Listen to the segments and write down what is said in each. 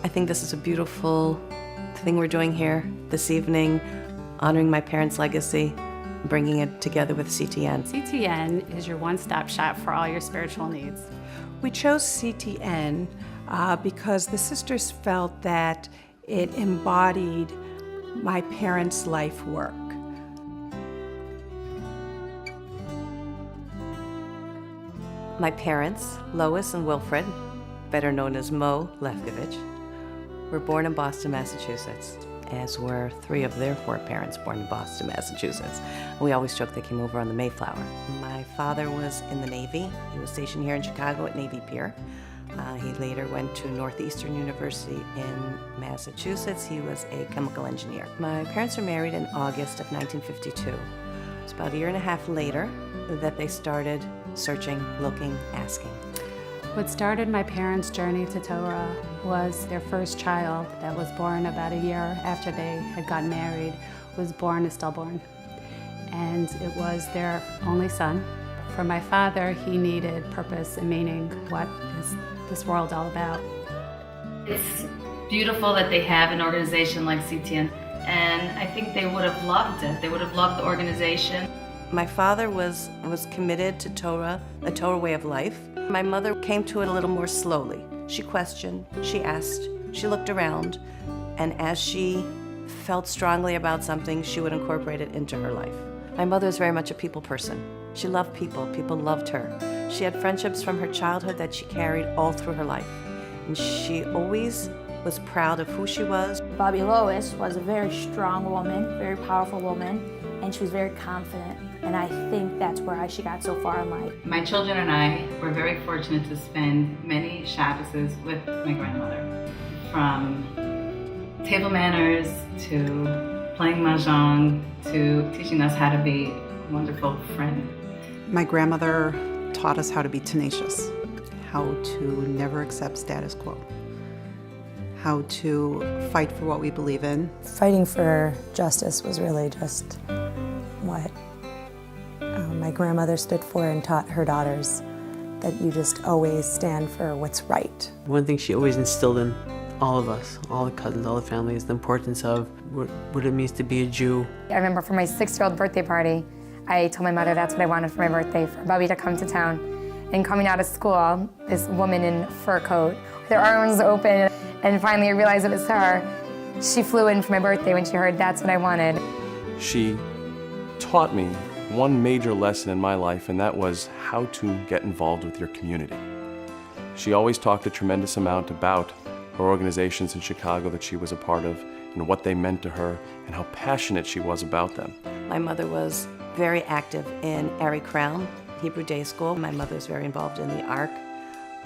I think this is a beautiful thing we're doing here this evening, honoring my parents' legacy, bringing it together with CTN. CTN is your one-stop shop for all your spiritual needs. We chose CTN because the sisters felt that it embodied my parents' life work. My parents, Lois and Wilfred, better known as Mo Lefkovich, were born in Boston, Massachusetts, as were 3 of their 4 parents born in Boston, Massachusetts. We always joke they came over on the Mayflower. My father was in the Navy. He was stationed here in Chicago at Navy Pier. He later went to Northeastern University in Massachusetts. He was a chemical engineer. My parents were married in August of 1952. It was about a year and a half later that they started searching, looking, asking. What started my parents' journey to Torah was their first child that was born about a year after they had gotten married, was born a stillborn. And it was their only son. For my father, he needed purpose and meaning. What is this world all about? It's beautiful that they have an organization like CTN, and I think they would have loved it. They would have loved the organization. My father was committed to Torah, a Torah way of life. My mother came to it a little more slowly. She questioned, she asked, she looked around, and as she felt strongly about something, she would incorporate it into her life. My mother is very much a people person. She loved people. People loved her. She had friendships from her childhood that she carried all through her life. And she always was proud of who she was. Bobby Lois was a very strong woman, very powerful woman, and she was very confident. And I think that's where she got so far in life. My children and I were very fortunate to spend many Shabbases with my grandmother. From table manners to playing mahjong to teaching us how to be a wonderful friend. My grandmother taught us how to be tenacious, how to never accept status quo, how to fight for what we believe in. Fighting for justice was really just what my grandmother stood for and taught her daughters, that you just always stand for what's right. One thing she always instilled in all of us, all the cousins, all the family, is the importance of what it means to be a Jew. I remember for my 6-year-old birthday party, I told my mother that's what I wanted for my birthday, for Bubby to come to town. And coming out of school, this woman in a fur coat, with her arms open, and finally I realized it was her. She flew in for my birthday when she heard that's what I wanted. She taught me one major lesson in my life, and that was how to get involved with your community. She always talked a tremendous amount about her organizations in Chicago that she was a part of and what they meant to her and how passionate she was about them. My mother was very active in Ari Crown Hebrew Day School. My mother was very involved in the Ark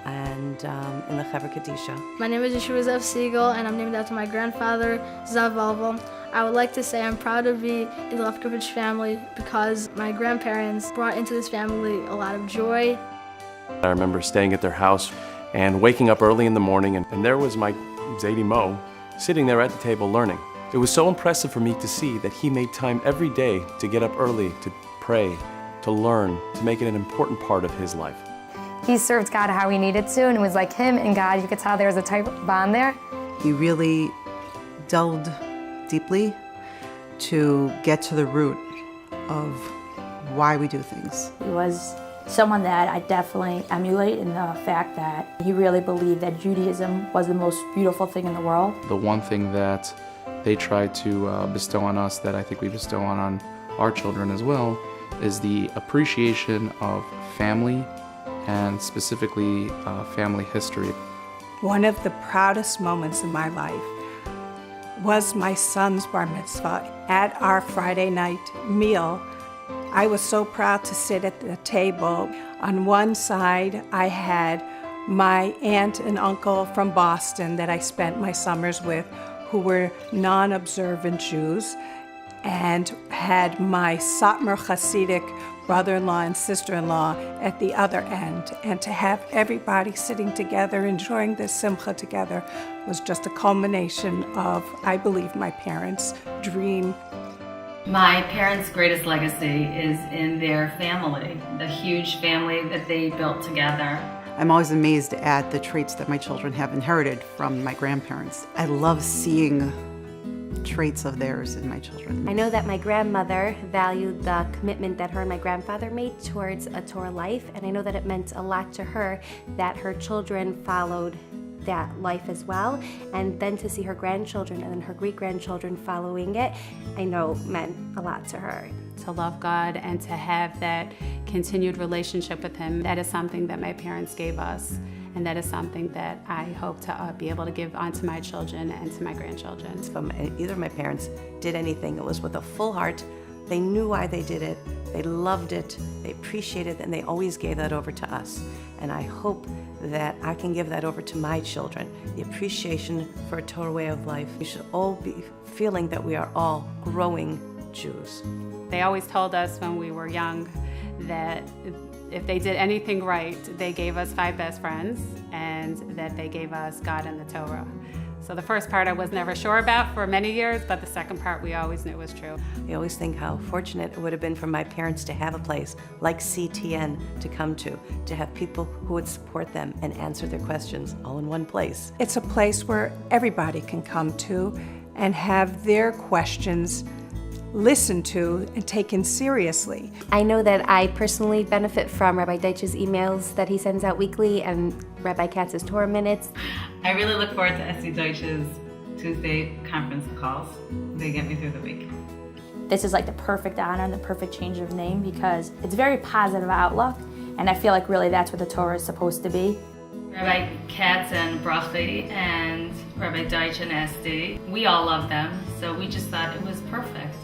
and in the Chevra Kadisha. My name is Yeshua Zev Siegel, and I'm named after my grandfather, Zav Volvo. I would like to say I'm proud to be in the Lefkovich family because my grandparents brought into this family a lot of joy. I remember staying at their house and waking up early in the morning, and there was my Zadie Mo sitting there at the table learning. It was so impressive for me to see that he made time every day to get up early, to pray, to learn, to make it an important part of his life. He served God how he needed to, and it was like him and God, you could tell there was a type of bond there. He really delved deeply to get to the root of why we do things. He was someone that I definitely emulate in the fact that he really believed that Judaism was the most beautiful thing in the world. The one thing that they try to bestow on us that I think we bestow on our children as well is the appreciation of family and specifically family history. One of the proudest moments in my life was my son's bar mitzvah. At our Friday night meal, I was so proud to sit at the table. On one side, I had my aunt and uncle from Boston that I spent my summers with, who were non-observant Jews, and had my Satmar Hasidic brother-in-law and sister-in-law at the other end. And to have everybody sitting together, enjoying this simcha together, was just a culmination of, I believe, my parents' dream. My parents' greatest legacy is in their family, the huge family that they built together. I'm always amazed at the traits that my children have inherited from my grandparents. I love seeing traits of theirs in my children. I know that my grandmother valued the commitment that her and my grandfather made towards a Torah life, and I know that it meant a lot to her that her children followed that life as well, and then to see her grandchildren and then her great-grandchildren following it, I know meant a lot to her. To love God and to have that continued relationship with Him, that is something that my parents gave us, and that is something that I hope to be able to give on to my children and to my grandchildren. If either of my parents did anything, it was with a full heart. They knew why they did it, they loved it, they appreciated it, and they always gave that over to us. And I hope that I can give that over to my children, the appreciation for a Torah way of life. We should all be feeling that we are all growing Jews. They always told us when we were young that if they did anything right, they gave us 5 best friends and that they gave us God and the Torah. So the first part I was never sure about for many years, but the second part we always knew was true. I always think how fortunate it would have been for my parents to have a place like CTN to come to have people who would support them and answer their questions all in one place. It's a place where everybody can come to and have their questions listened to and taken seriously. I know that I personally benefit from Rabbi Deitch's emails that he sends out weekly and Rabbi Katz's Torah Minutes. I really look forward to Esty Deutsch's Tuesday conference calls. They get me through the week. This is like the perfect honor and the perfect change of name because it's very positive outlook, and I feel like really that's what the Torah is supposed to be. Rabbi Katz and Brachi and Rabbi Deitch and Esty, we all love them, so we just thought it was perfect.